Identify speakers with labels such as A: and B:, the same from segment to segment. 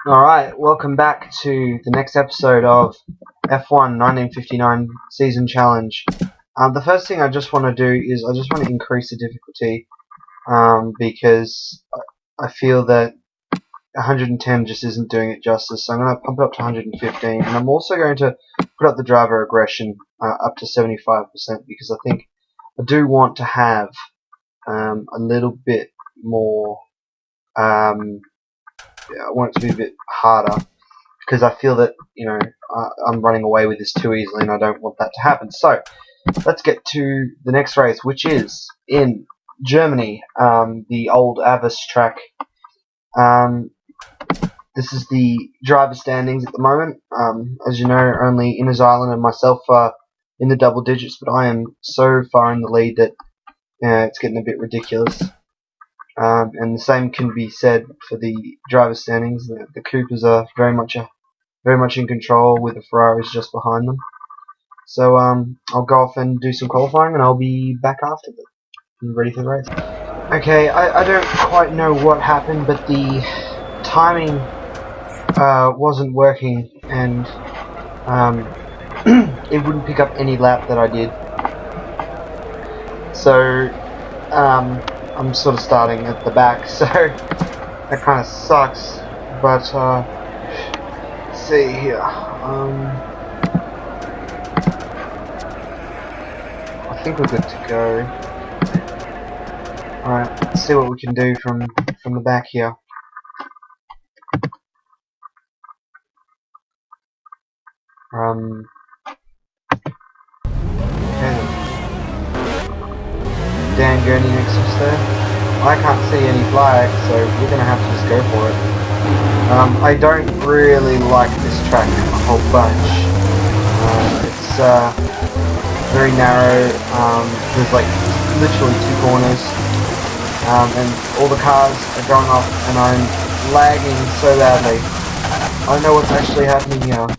A: Alright, welcome back to the next episode of F1 1959 Season Challenge. The first thing I just want to do is I just want to increase the difficulty because I feel that 110 just isn't doing it justice, so I'm going to pump it up to 115, and I'm also going to put up the driver aggression up to 75% because I think I do want to have a little bit more I want it to be a bit harder because I feel that I'm running away with this too easily, and I don't want that to happen. So let's get to the next race, which is in Germany, the old Avis track. This is the driver standings at the moment. As you know, only Innes Island and myself are in the double digits, but I am so far in the lead that it's getting a bit ridiculous. And the same can be said for the driver standings. The Coopers are very much in control, with the Ferraris just behind them. So I'll go off and do some qualifying, and I'll be back after that. I'm ready for the race. Okay, I don't quite know what happened, but the timing wasn't working, and it wouldn't pick up any lap that I did. So I'm sort of starting at the back, so that kind of sucks. But let's see here. I think we're good to go. Alright, let's see what we can do from the back here. Okay. Dan Gurney next to us there. I can't see any flags, so we're gonna have to just go for it. I don't really like this track a whole bunch. It's very narrow. There's like literally two corners, and all the cars are going off, and I'm lagging so badly. I don't know what's actually happening here.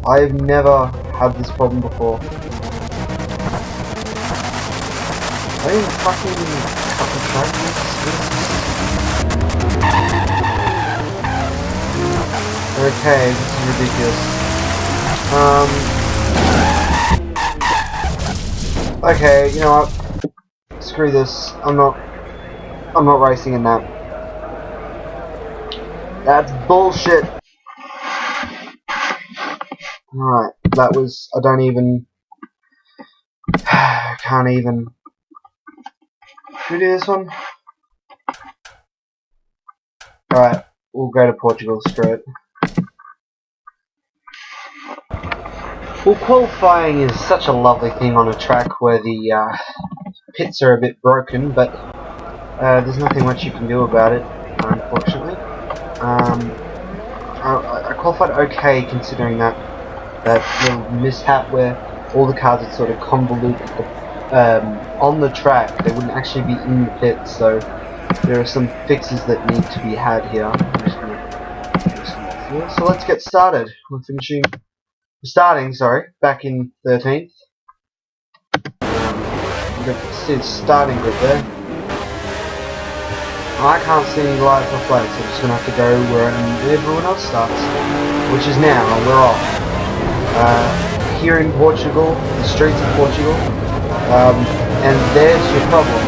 A: I've never had this problem before. I didn't fucking cut the track. Okay, this is ridiculous. Okay, you know what? Screw this. I'm not racing in that. That's bullshit. Alright, that was, can't even. Should we do this one? Alright, we'll go to Portugal, screw it. Well, qualifying is such a lovely thing on a track where the pits are a bit broken, but there's nothing much you can do about it, unfortunately. I qualified okay, considering that little mishap where all the cars had sort of convoluted on the track. They wouldn't actually be in the pits, so there are some fixes that need to be had here. So let's get started. We're starting, back in 13th. You can see the starting grid there. I can't see any lights or flags, so I'm just going to have to go where everyone else starts, which is now, and we're off. Here in Portugal, the streets of Portugal, and there's your problem.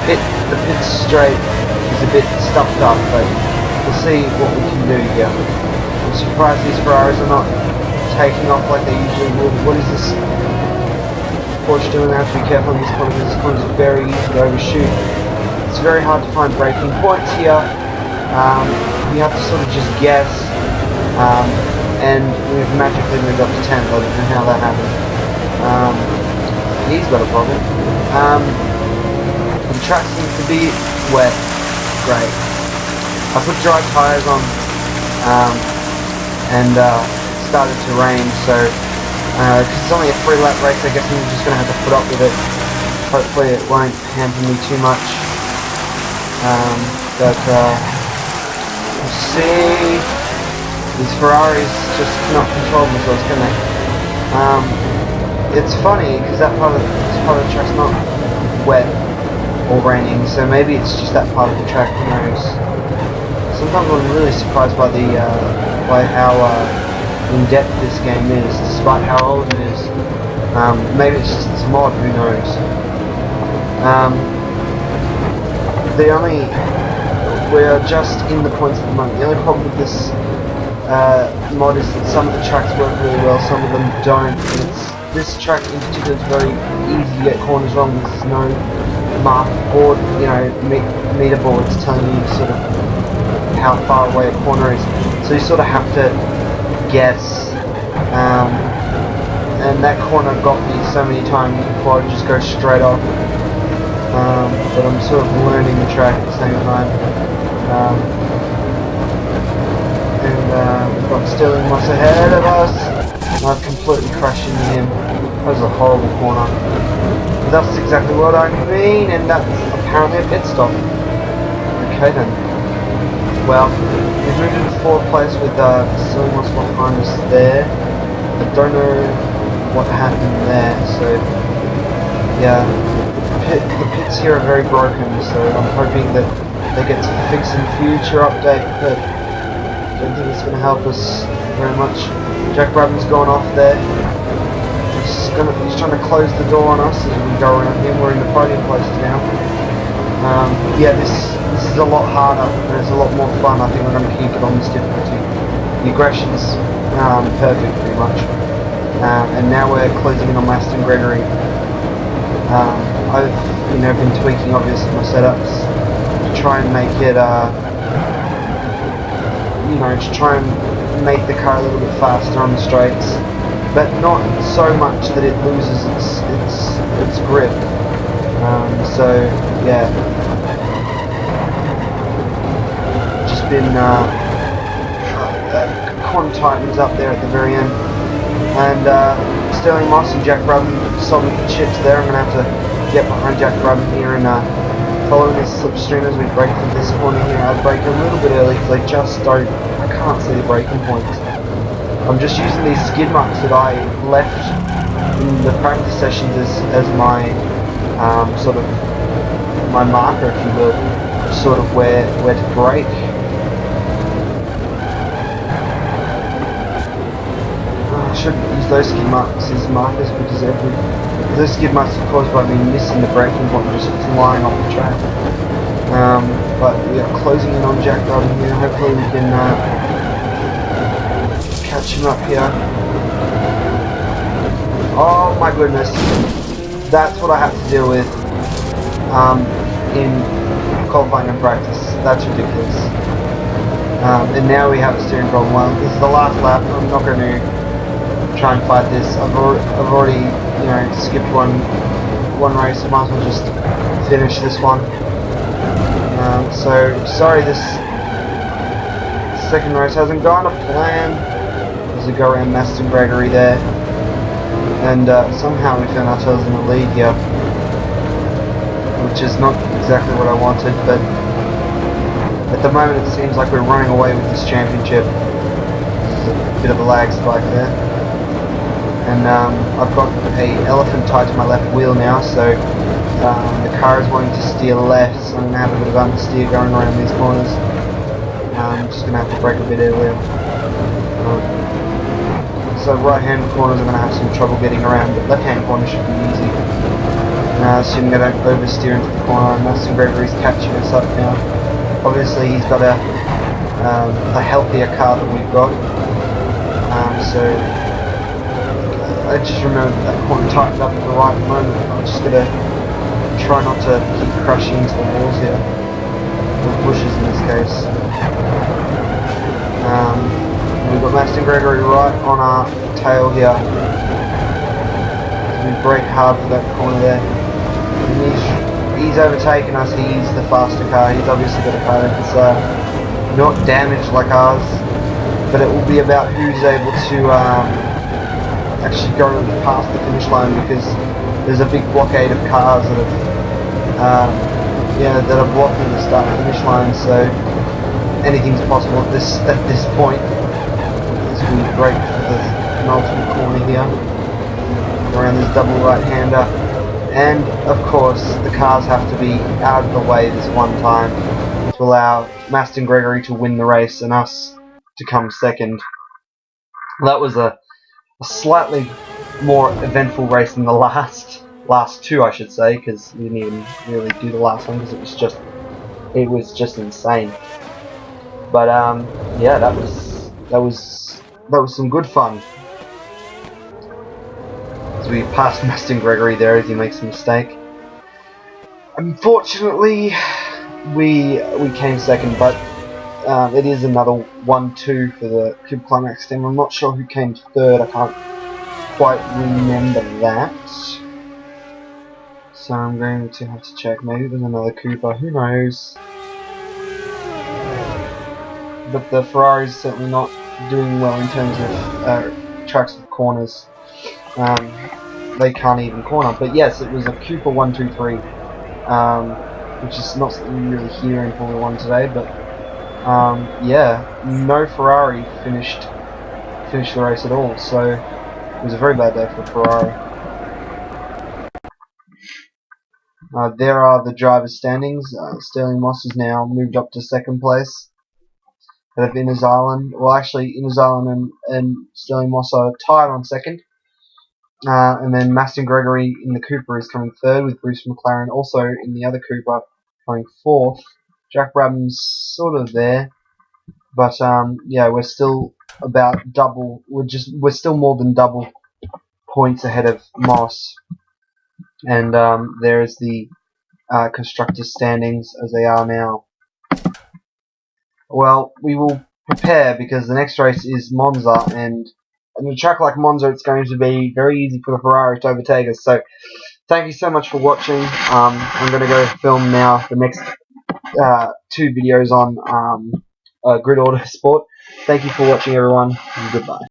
A: the pit straight is a bit stuffed up, but we'll see what we can do here. I'm surprised these Ferraris are not taking off like they usually would. What is this Porsche doing? I have to be careful on this corner because this corner is very easy to overshoot. It's very hard to find braking points here. You have to sort of just guess, and we've magically moved up to 10th. I don't know how that happened. He's got a problem. The track seems to be wet. Great. I put dry tyres on, and it started to rain, so because it's only a 3-lap race, I guess I'm just going to have to put up with it. Hopefully it won't hamper me too much. But we'll see. These Ferraris just cannot control themselves, can they? It's funny because this part of the track's not wet or raining, so maybe it's just that part of the track. Who knows? So sometimes I'm really surprised by the by how in-depth this game is, despite how old it is. Maybe it's just its mod, who knows. We're just in the points at the moment. The only problem with this mod is that some of the tracks work really well, some of them don't. This track in particular is very easy to get corners wrong because there's no mark board, meter boards telling you sort of how far away a corner is. So you sort of have to guess. And that corner got me so many times before I'd just go straight off. But I'm sort of learning the track at the same time. We've got Sterling Moss ahead of us. And I've completely crashed into him. That was a horrible corner. But that's exactly what I mean, and that's apparently a pit stop. Okay then. Well, we've moved into 4th place with Sterling Moss behind us there. I don't know what happened there, so yeah. The pits here are very broken, so I'm hoping that they get to fix in future update, but I don't think it's going to help us very much. Jack Brabham's gone off there. He's trying to close the door on us as we go around him. We're in the podium places now. Yeah, this is a lot harder and it's a lot more fun. I think we're going to keep it on this difficulty. The aggression's perfect, pretty much. And now we're closing in on Aston Gregory. I've been tweaking obviously my setups to try and make it to try and make the car a little bit faster on the straights, but not so much that it loses its grip. So yeah, just been corner tightens up there at the very end, and Sterling Moss and Jack Brabham solving the chips there. I'm going to have to get behind Jack Brabham here and following this slipstream as we brake through this corner here. I brake a little bit early because I can't see the braking points. I'm just using these skid marks that I left in the practice sessions as my sort of my marker, if you will, sort of where to brake. I shouldn't use those skid marks as markers because those skid marks are caused by me missing the braking point and just flying off the track. But we are closing in on Jack Brabham here. Hopefully we can catch him up here. Oh my goodness, that's what I have to deal with in qualifying and practice. That's ridiculous. And now we have a steering problem. Well, this is the last lap. I'm not going to try and fight this. I've already skipped one race. I might as well just finish this one. So sorry, this second race hasn't gone to plan. As we go around Aston Gregory there, and somehow we found ourselves in the lead here, which is not exactly what I wanted, but at the moment it seems like we're running away with this championship. There's a bit of a lag spike there. And I've got an elephant tied to my left wheel now, so the car is wanting to steer left, so I'm going to have a bit of understeer going around these corners. I'm just going to have to brake a bit earlier. So right-hand corners I'm going to have some trouble getting around, but left-hand corner should be easy. So I'm going to oversteer into the corner, and Aston Gregory's catching us up now. Obviously he's got a healthier car than we've got, so I just remembered that corner tightened up at the right moment. I'm just going to try not to keep crashing into the walls here, or bushes in this case. We've got Aston Gregory right on our tail here. We brake hard for that corner there. And he's overtaken us. He's the faster car. He's obviously got a car that's not damaged like ours, but it will be about who's able to actually go past the finish line, because there's a big blockade of cars that are blocking the start and finish line. So anything's possible at this point. As we brake for the penultimate corner here, around this double right-hander, and of course the cars have to be out of the way this one time to allow Maston Gregory to win the race and us to come second. That was a slightly more eventful race than the last two, I should say, because we didn't even really do the last one because it was just insane. But yeah, that was some good fun. As we passed Maston Gregory there as he makes a mistake. Unfortunately, we came second, but it is another 1-2 for the Cube Climax team. I'm not sure who came third. I can't quite remember that. So I'm going to have to check. Maybe there's another Cooper. Who knows? But the Ferrari's certainly not doing well in terms of tracks with corners. They can't even corner. But yes, it was a Cooper 1-2-3, which is not something you really hear in Formula 1 today. But yeah, no Ferrari finished the race at all. So it was a very bad day for Ferrari. There are the drivers' standings. Sterling Moss has now moved up to second place. Of Innes Island. Well, actually, Innes Island and Sterling Moss are tied on second. And then Maston Gregory in the Cooper is coming third, with Bruce McLaren also in the other Cooper coming fourth. Jack Brabham's sort of there, but yeah, we're still about double. We're still more than double points ahead of Moss. And there is the constructors' standings as they are now. Well, we will prepare because the next race is Monza, and in a track like Monza, it's going to be very easy for the Ferrari to overtake us. So, thank you so much for watching. I'm going to go film now the next two videos on Grid Auto Sport. Thank you for watching, everyone, and goodbye.